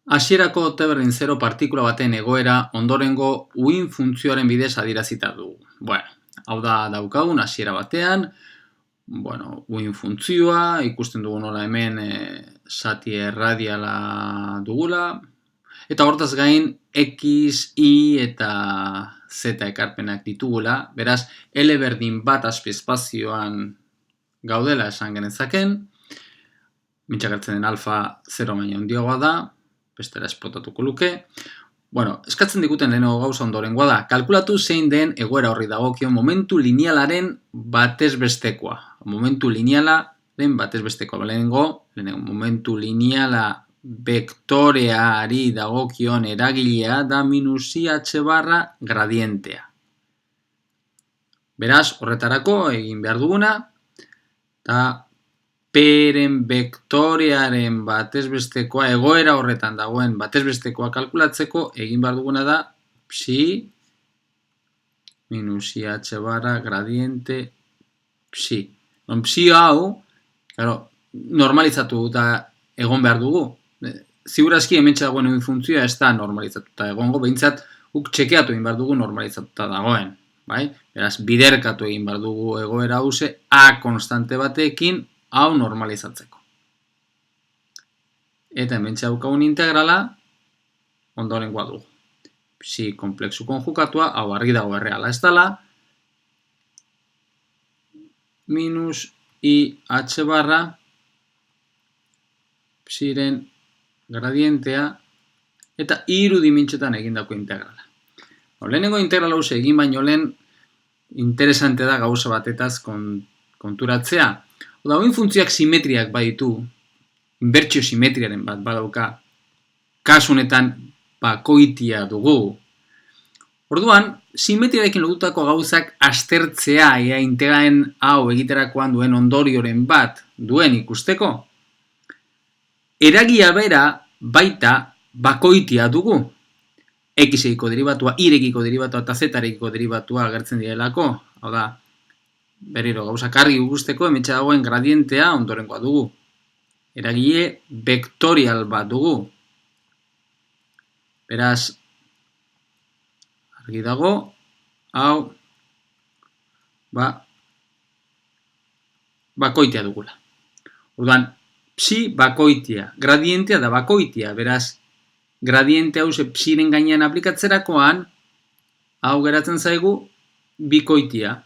Hasierako T berdin 0 partikula baten egoera ondorengo uin funtzioaren bidez adierazita dugu. Hau da daukagun hasiera batean, uin funtzioa, ikusten dugu nola hemen zati erradiala dugula, eta hortaz gain X, Y eta Z ekarpenak ditugula, beraz, L berdin bat azpiespazioan gaudela esan genezaken, mintxagertzen den alfa 0 baino handiagoa da, bestera esplotatuko luke. Eskatzen diguten lehenago gauza ondorengoa da, kalkulatu zein den egoera horri dagokio momentu linealaren batezbestekoa. Momentu linealaren batezbestekoa. Lehenengo momentu lineala vektoreari dagokion eragilea da minus I h barra gradientea. Beraz, horretarako egin behar duguna, eta P-ren vektorearen batezbestekoa, egoera horretan dagoen batezbestekoa kalkulatzeko, egin behar duguna da psi minus I h barra gradiente psi. Psi hau, normalizatu eta egon behar dugu. Ziurazki hementxe dagoen egin funtzioa ez da normalizatuta egongo, behintzat guk txekeatu egin behar dugu normalizatuta dagoen. Beraz, biderkatu egin behar dugu egoera hause A konstante batekin hau normalizatzeko. Eta hementxe daukagun integrala ondorengoa dugu. Psi konplexu konjukatua, hau argi dago erreala ez dela, minus I h barra psiren gradientea eta hiru dimintxetan egindako integrala. Lehenengo integrala hause egin baino lehen interesante da gauza batetaz konturatzea. Oin funtzioak simetriak baditu, inbertsio simetriaren bat badauka, kasunetan bakoitia dugu. Orduan, simetriarekin lotutako gauzak aztertzea ea integralen hau egiterakoan duen ondorioren bat duen ikusteko. Eragia bera baita bakoitia dugu. X-ekiko derivatua, Y-ekiko derivatua eta Z-ekiko derivatua agertzen direlako. Hau da, berriro gauzak argi ikusteko hementxe dagoen gradientea ondorengoa dugu. Eragile vektorial bat dugu. Beraz, argi dago, hau, bakoitia dugula. Orduan, psi bakoitia, gradientea da bakoitia, beraz, gradiente hause psiren gainean aplikatzerakoan, hau geratzen zaigu, bikoitia.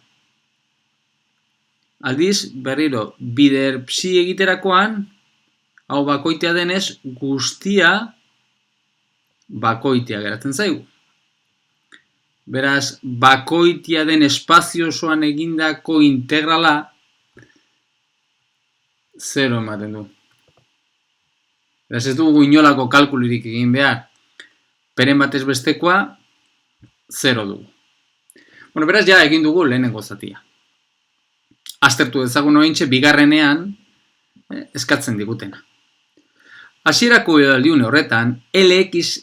Aldiz, berriro, bider psi egiterakoan, hau bakoitia denez, guztia bakoitia geratzen zaigu. Beraz, bakoitia den espazio osoan egindako integrala 0 ematen du. Beraz, ez dugu inolako kalkulirik egin behar. Peren batez bestekoa 0 dugu. Beraz, ja egin dugu lehenengo zatia. Aztertu dezagun oraintxe bigarrenean eskatzen digutena. Hasierako aldiune horretan, Lx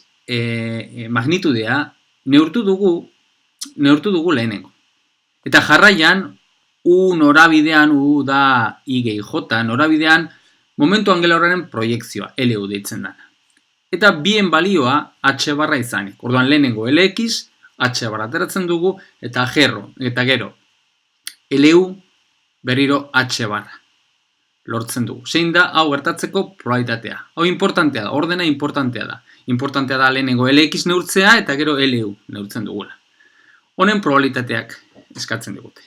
magnitudea neurtu dugu lehenengo. Eta jarraian, U norabidean, U da I gehi J, norabidean momentu angelarraren proiektzioa, LU deitzen dana. Eta bien balioa H barra izanik. Orduan lehenengo Lx, H barra ateratzen dugu, eta gero, LU berriro H barra. Lortzen dugu. Zein da, hau gertatzeko probabilitatea. Hau importantea da, ordena importantea da. Importantea da lehenengo Lx neurtzea eta gero LU neurtzen dugula. Honen probabilitateak eskatzen digute.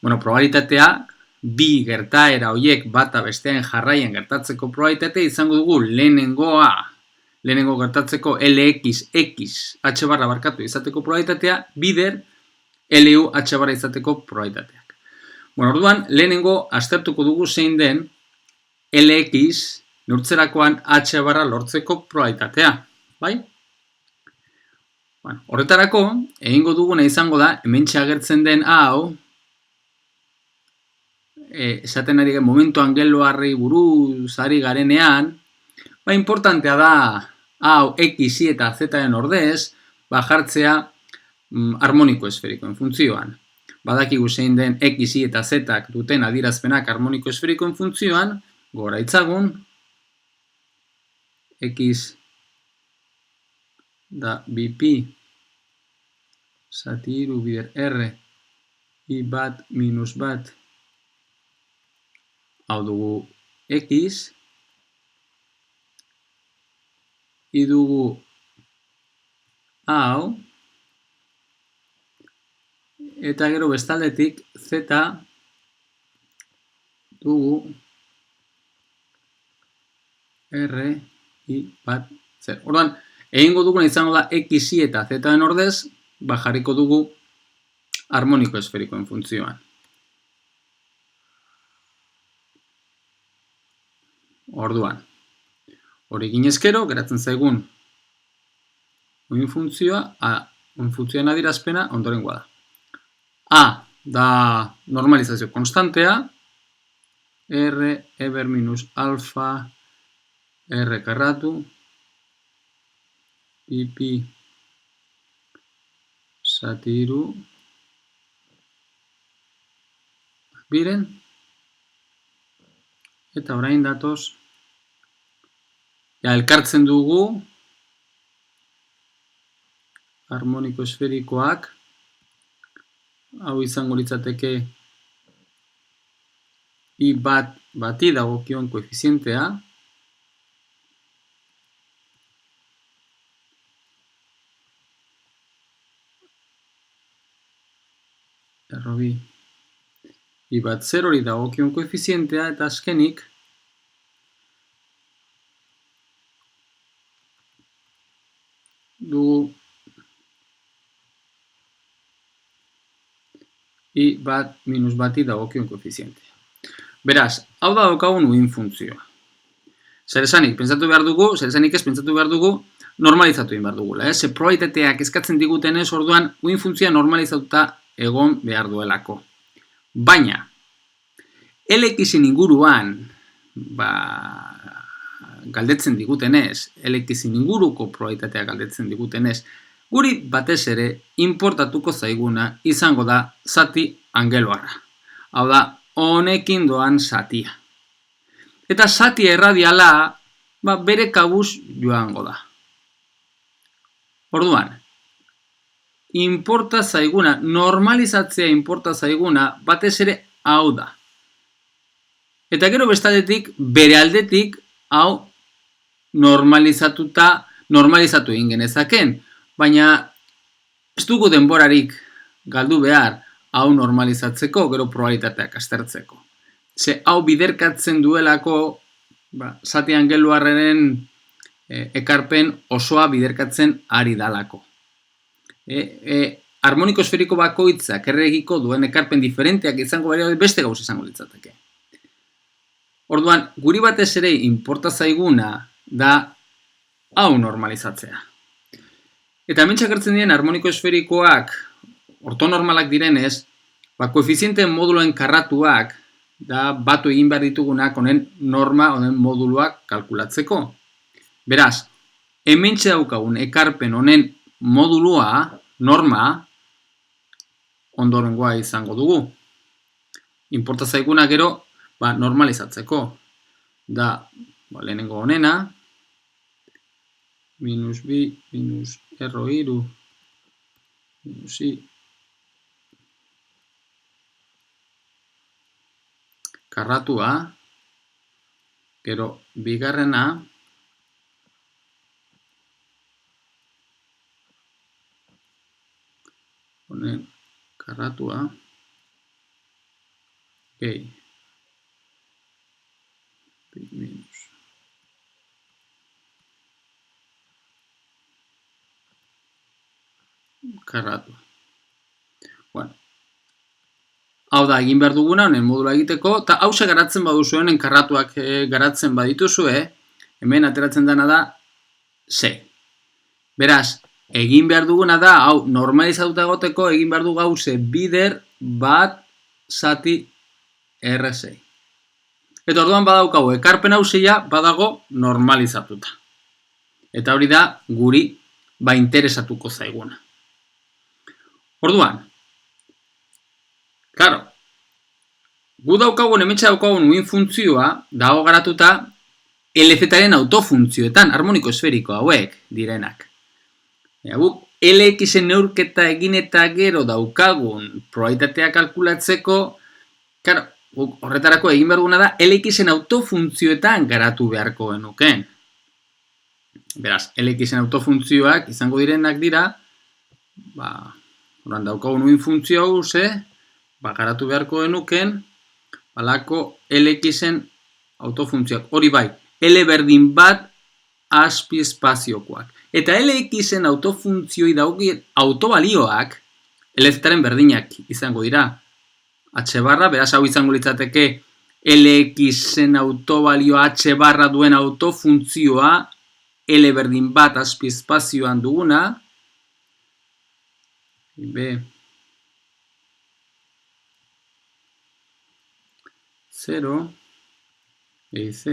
Probabilitatea, bi gertaera horiek bata bestean jarraian gertatzeko probabilitatea izango dugu lehenengo gertatzeko Lx, X, H barra barkatu izateko probabilitatea, bider LU H barra izateko probabilitateak. Orduan, lehenengo aztertuko dugu zein den Lx neurtzerakoan H barra lortzeko probabilitatea. Horretarako, egingo duguna izango da, hementxe agertzen den hau, esaten ari momentu angeluarri buruz ari garenean, importantea da, hau X, Y eta Z-en ordez, jartzea harmoniko esferikoen funtzioan. Badakigu zein den X, Y eta Z duten adierazpenak harmoniko esferikoen funtzioan, gora itzagun, X, da BP zati iru bider R I bat minus bat hau dugu X I dugu hau eta gero bestaldetik Z dugu R I bat 0. Orduan, egingo duguna izango da X, Y eta Z-en ordez, jarriko dugu harmoniko esferikoen funtzioan. Orduan, hori ginezkero, geratzen zaigun uin funtzioan adierazpena ondorengoa da. A da normalizazio konstantea, R eber minus alfa R karratu, BP zati iru biren, eta orain datoz, elkartzen dugu harmoniko esferikoak, hau izango litzateke I bat bati dagokion koefizientea, errobi I bat 0 hori dagokion koefizientea, eta azkenik dugu I bat minus bati dagokion koefizientea. Beraz, hau da daukagun uin funtzioa. Zer esanik ez pentsatu behar dugu, normalizatu egin behar dugula. Ze probabilitateak eskatzen digutenez, orduan uin funtzioa normalizatuta egon behar duelako. Baina, LX-in inguruan, galdetzen digutenez, LX-in inguruko probabilitateak galdetzen digutenez, guri batez ere importatuko zaiguna izango da zati angeluarra. Hau da, honekin doan zatia. Eta zati erradiala bere kabuz joango da. Orduan, importa zaiguna, normalizatzea importa zaiguna batez ere hau da. Eta gero bestaldetik, bere aldetik, hau normalizatu egin genezaken. Baina ez dugu denborarik galdu behar hau normalizatzeko, gero probabilitateak aztertzeko. Ze hau biderkatzen duelako zati angeluarraren ekarpen osoa biderkatzen ari dalako. Harmoniko esferiko bakoitzak erregiko duen ekarpen diferenteak izango beste gauz izango litzateke. Orduan, guri batez ere inporta zaiguna da hau normalizatzea. Eta hemen txakartzen diren harmoniko esferikoak ortonormalak direnez, koefizienteen moduloen karratuak da batu egin behar ditugunak honen norma, honen moduluak kalkulatzeko. Beraz, hemen daukagun ekarpen honen modulua, norma, ondorengoa izango dugu. Inporta zaiguna gero, normalizatzeko. Da, lehenengo honena, minus bi, minus erro iru, minus I, karratua, gero bigarrena, honen karratua, gehi, minus. Karratu. Bueno. Hau da, egin behar duguna, honen modula egiteko, eta hauze garatzen baduzu, honen karratuak garatzen badituzue, hemen ateratzen dena da C. Beraz, egin behar duguna da, hau normalizatuta egoteko, egin behar du gauze bider bat zati R6. Eta orduan badaukagu, ekarpen hauzeia badago normalizatuta. Eta hori da, guri interesatuko zaiguna. Orduan, claro, gu daukagun, hemetxe daukagun uin funtzioa, dago garatuta LZ-aren autofuntzioetan, harmoniko esferiko hauek direnak. Guk LX-en neurketa egin eta gero daukagun probabilitatea kalkulatzeko, claro, horretarako egin behar duguna da LX-en autofuntzioetan garatu beharko genuken. Beraz, LX-en autofuntzioak izango direnak dira, horan daukagun uin funtzio hau, garatu beharko genuken, balako LX-en autofuntzioak. Hori bai, L berdin bat azpiespaziokoak. Eta LX-en autofuntzioi daukien autobalioak LZ-aren berdinak izango dira. H barra, beraz hau izango litzateke LX-en autobalio H barra duen autofuntzioa L berdin bat azpiespazioan duguna. B. 0 EC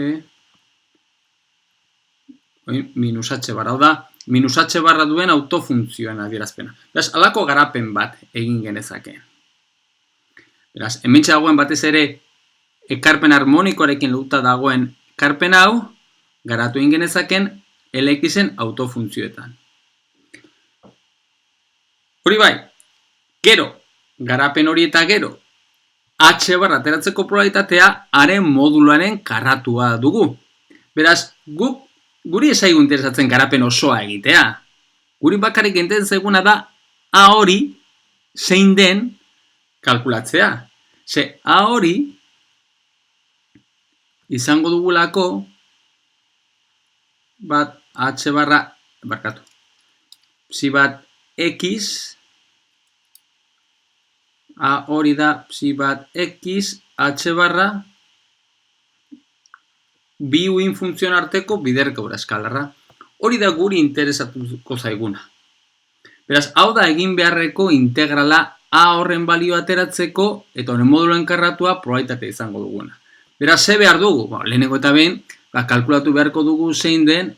minus H barra, hau da, minus H barra duen autofuntzioan adierazpena. Beraz, alako garapen bat egin genezake. Beraz, hemen dagoen batez ere ekarpen harmonikoarekin lotuta dagoen ekarpen hau, garatu egin genezaken LX-en autofuntzioetan. Hori bai, gero, garapen hori eta gero, H barra ateratzeko probabilitatea haren moduluaren karratua dugu. Beraz, guri ezaigu interesatzen garapen osoa egitea. Guri bakarrik enten zeguna da A hori zein den kalkulatzea. Ze A hori izango dugulako bat H barra, barkatu, psi bat X, A hori da psi bat X, H barra, bi uin funtzioen arteko biderkaura eskalarra. Hori da guri interesatuko zaiguna. Beraz, hau da egin beharreko integrala A horren balio ateratzeko eta honen moduluen karratua probabilitatea izango duguna. Beraz, ze behar dugu? Lehenengo eta behin, kalkulatu beharko dugu zein den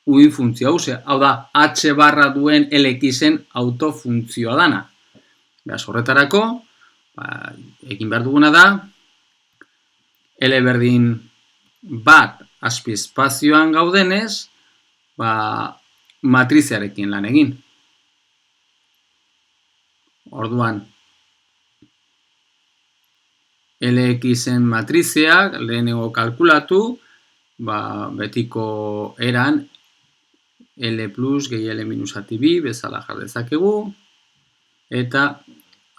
uin funtzio hau. Hau da, H barra duen LX-en autofuntzioa dana. Beraz, horretarako, egin behar duguna da, L berdin bat azpiespazioan gaudenez, matriziarekin lan egin. Orduan, LX-en matriziak lehenengo kalkulatu, betiko eran L plus gehi L minus ati bi bezala jar dezakegu, eta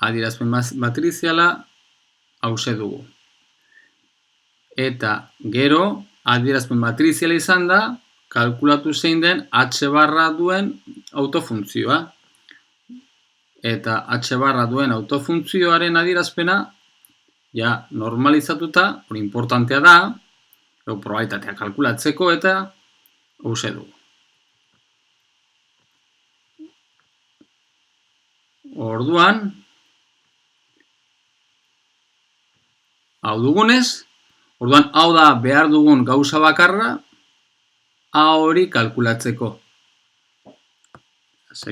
adierazpen matriziala hause dugu. Eta gero, adierazpen matriziala izan da, kalkulatu zein den H barra duen autofuntzioa. Eta H barra duen autofuntzioaren adierazpena, ja normalizatuta, hori importantea da, probabilitatea kalkulatzeko eta hause dugu. Orduan, hau dugunez, orduan hau da behar dugun gauza bakarra, A hori kalkulatzeko.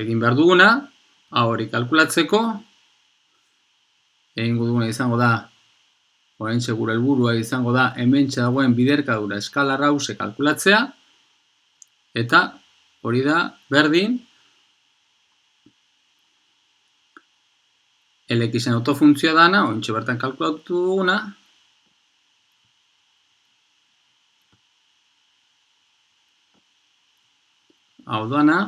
Egin behar duguna, A hori kalkulatzeko, egingo duguna izango da, oraintxe gure helburua izango da, hementxe dagoen biderkadura eskalarra hause kalkulatzea, eta hori da berdin, LX-en autofuntzioa dana, oraintxe bertan kalkulatu duguna, hau dana,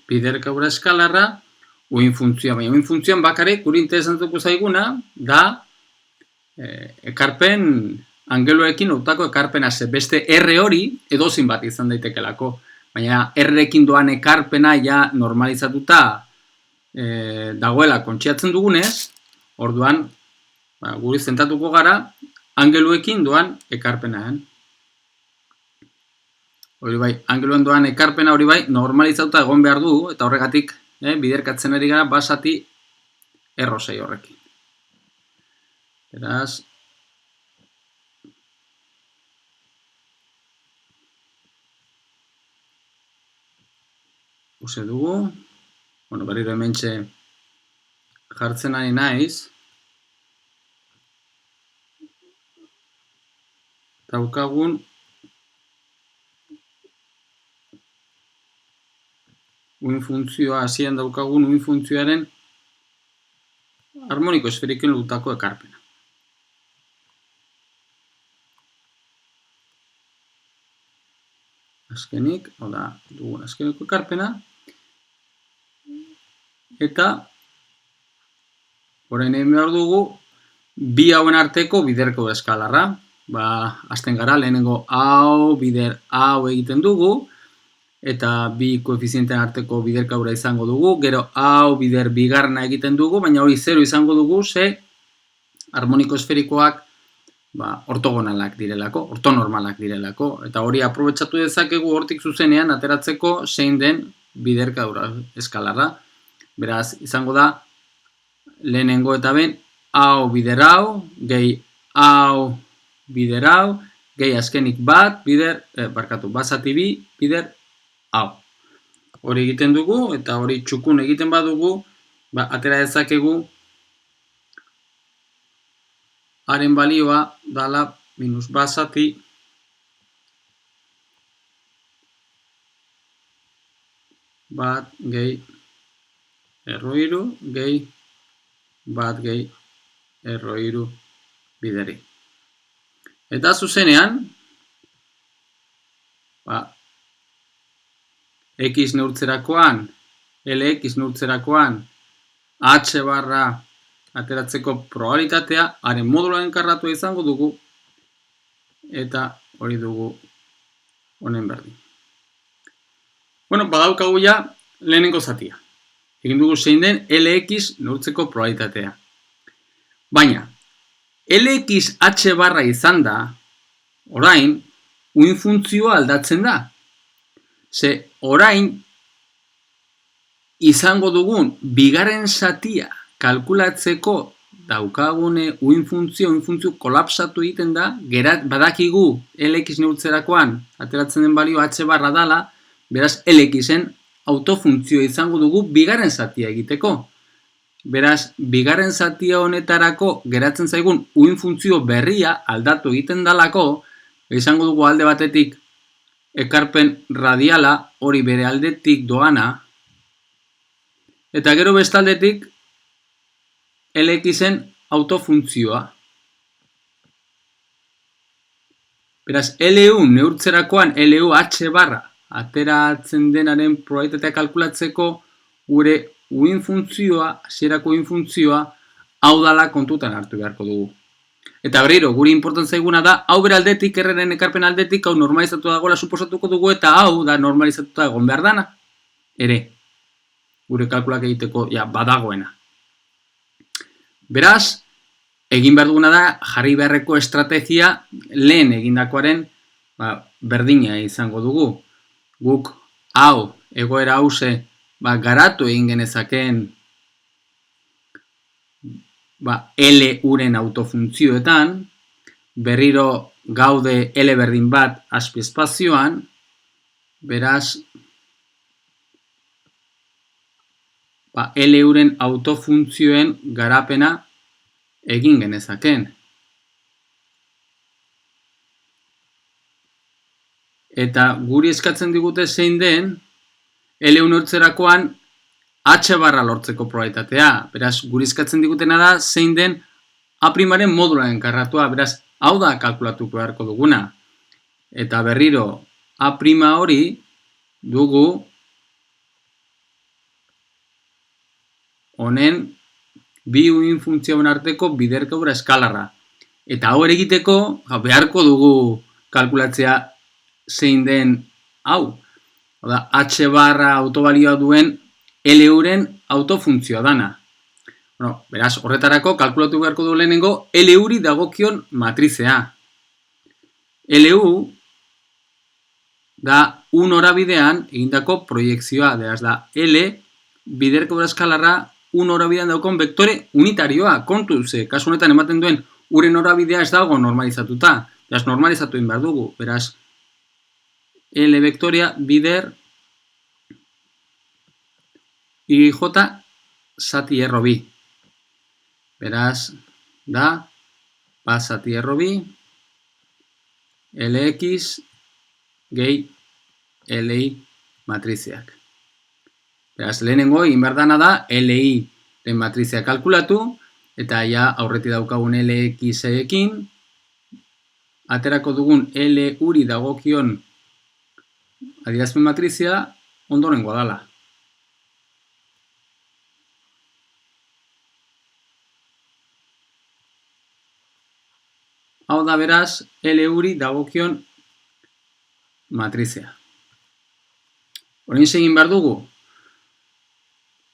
biderkadura eskalarra, uin funtzioa, baina uin funtzioan bakarrik guri interesantuko zaiguna da ekarpen angeluekin lotutako ekarpena, beste R hori edozein bat izan daitekelako, baina R-ekin doan ekarpena ja normalizatuta dagoela kontxiatzen dugunez, orduan guri zentratuko gara angeluekin doan ekarpenean. Hori bai, angeluan doan ekarpena hori bai normalizatuta egon behar du, eta horregatik biderkatzen ari gara basati errosei horrekin. Beraz, uste dugu, berriro hementxe jartzen ari naiz, daukagun uin funtzioa, hasieran daukagun uin funtzioaren harmoniko esferikoen lotutako ekarpena. Azkenik, hau da, dugun azkeneko ekarpena, eta orain egin behar dugu bi hauen arteko biderko eskalarra. Azten gara, lehenengo hau, bider hau egiten dugu, eta bi koefizienten arteko biderkaura izango dugu, gero hau bider bigarrena egiten dugu, baina hori 0 izango dugu, ze harmoniko esferikoak ortogonalak direlako, ortonormalak direlako, eta hori aprobetxatu dezakegu hortik zuzenean ateratzeko zein den biderkaura eskalarra. Beraz, izango da, lehenengo eta ben, hau bider hau, gehi hau bider hau, gehi azkenik bat zati bi bider hau. Hori egiten dugu, eta hori txukun egiten badugu, atera dezakegu haren balioa dala minus bat zati bat gehi erro hiru gehi bat gehi erro hiru bideri. Eta zuzenean, x neurtzerakoan, lx neurtzerakoan, h barra ateratzeko probabilitatea, haren moduloa enkarratua izango dugu, eta hori dugu honen berdin. Bueno, badaukagu ja lehenengo zatia. Egin dugu zein den lx neurtzeko probabilitatea. Baina, lx h barra izan da, orain, uin funtzioa aldatzen da. Ze orain, izango dugun bigarren zatia kalkulatzeko daukagune uin funtzio kolapsatu egiten da, badakigu lx neurtzerakoan ateratzen den balio h barra dala, beraz lxen autofuntzio izango dugu bigarren zatia egiteko. Beraz, bigarren zatia honetarako geratzen zaigun uin funtzio berria aldatu egiten dalako, izango dugu alde batetik ekarpen radiala hori bere aldetik doana, eta gero bestaldetik lxen autofuntzioa. Beraz, LU neurtzerakoan LU h barra ateratzen denaren probabilitatea kalkulatzeko gure uin funtzioa, hasierako uin funtzioa, hau dala kontutan hartu beharko dugu. Eta berriro, guri inportan zaiguna da, hau bere aldetik, erreren ekarpen aldetik, hau normalizatu dagoela suposatuko dugu, eta hau da normalizatuta egon behar dana. Ere, gure kalkulak egiteko badagoena. Beraz, egin behar duguna da, jarri beharreko estrategia lehen egindakoaren berdina izango dugu. Guk hau, egoera hause, garatu egin genezakeen L uren autofuntzioetan, berriro gaude L berdin bat azpiespazioan, beraz, L uren autofuntzioen garapena egin genezakeen. Eta guri eskatzen digute zein den, L neurtzerakoan h barra lortzeko probabilitatea. Beraz, guri eskatzen digutena da zein den A'-aren modula enkarratua. Beraz, hau da kalkulatuko beharko duguna. Eta berriro, A' hori dugu honen bi uin funtzioen arteko biderkaura eskalarra. Eta hau ere egiteko beharko dugu kalkulatzea zein den hau. Oda, h barra autobalioa duen L-uren autofuntzioa dana. Bueno, beraz, horretarako kalkulatu beharko du lehenengo L-uri dagokion matrizea. L-u da un horabidean egindako proiekzioa. Beraz, da L biderkaura eskalarra un horabidean daukon vektore unitarioa. Kontuz, kasu honetan ematen duen uren horabidea ez dago normalizatuta. Beraz, normalizatu egin behar dugu. Beraz, L vektorea bider IJ zati erro bi. Beraz, da, zati erro bi, LX gehi LI matriziak. Beraz, lehenengo egin behar dana da LI den matrizia kalkulatu, eta ja aurretik daukagun LX-ekin, aterako dugun L-uri dagokion adierazpen matrizia ondorengoa dela. Hau da beraz, L-uri dagokion matrizia. Horein egin behar dugu?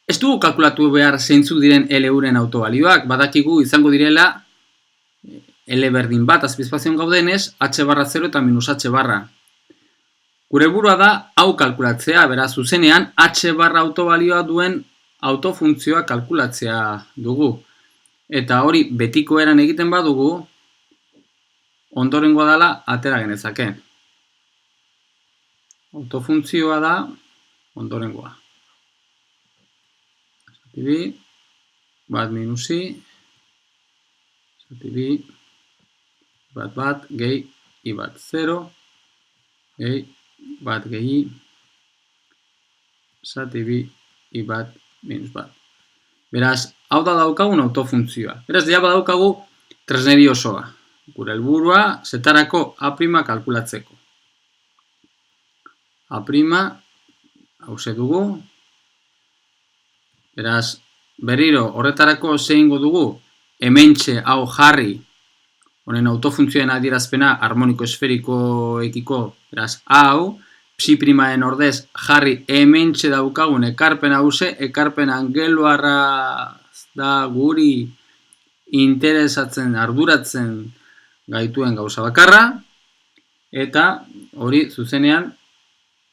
Ez dugu kalkulatu behar zeintzuk diren L-uren autobalioak, badakigu izango direla L berdin bat azpizpazioan gaudenez, H barra 0 eta minus H barra. Gure burua da hau kalkulatzea, beraz zuzenean H barra autobalioa duen autofuntzioa kalkulatzea dugu. Eta hori betiko eran egiten badugu, ondorengoa dela atera genezake. Autofuntzioa da ondorengoa. Zati bi, bat minus I, zati bi, bat, gehi, I bat 0, gehi, bat gehi I, zati bi, I bat, minus bat. Beraz, hau da daukagun autofuntzioa. Beraz, ja badaukagu tresneri osoa. Gure helburua zetarako A' kalkulatzeko. A', hause dugu. Beraz, berriro horretarako zeingo dugu, hementxe hau jarri, honen autofuntzioen adierazpena harmoniko esferikoekiko, beraz, hau, psi-primaren ordez jarri hementxe daukagun ekarpen hause, ekarpen angeluarra da guri interesatzen, arduratzen gaituen gauza bakarra, eta hori zuzenean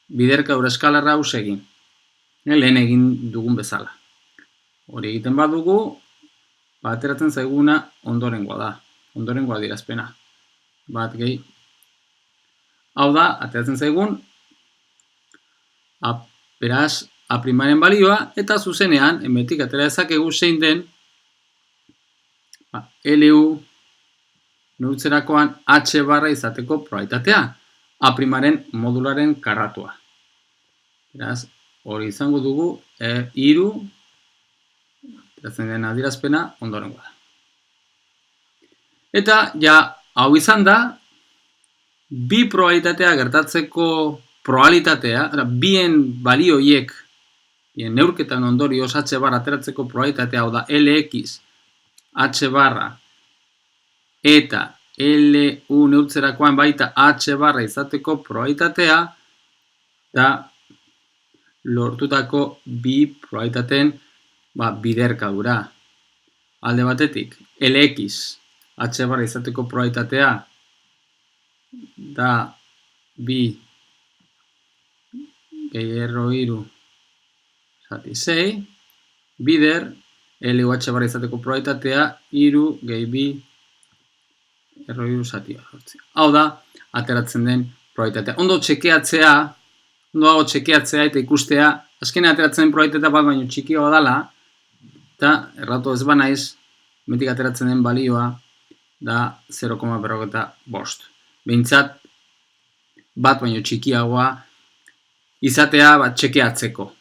biderka eskalarra hause egin. Lehen egin dugun bezala. Hori egiten badugu, ateratzen zaiguna ondorengoa da. Ondorengoa adierazpena. Bat gehi. Hau da, ateratzen zaigun, beraz, A''aren balioa, eta zuzenean, hemetik atera dezakegu zein den, LU neurtzerakoan H barra izateko probabilitatea. A''aren modularen karratua. Beraz, hori izango dugu, 3, ateratzen den adierazpena ondorengoa da. Eta, ja, hau izan da, bi probabilitatea gertatzeko probabilitatea, bien balioiek, bien neurketan ondorioz H barra ateratzeko probabilitatea, hau da, LX, H barra, eta LU neurtzerakoan baita H barra izateko probabilitatea, da lortutako bi probabilitateen biderkadura. Alde batetik, LX, H barra izateko probabilitatea, da bi gehi erro iru zati 6, bider, LU H barra izateko probabilitatea, iru gehi bi erro iru zati 8. Hau da, ateratzen den probabilitatea. Ondo txekeatzea eta ikustea, azkenean ateratzen den probabilitatea bat baino txikioa dela, eta erratu ez banaiz, metik ateratzen den balioa, da 0,45. Behintzat, bat baino txikiagoa, izatea txekeatzeko.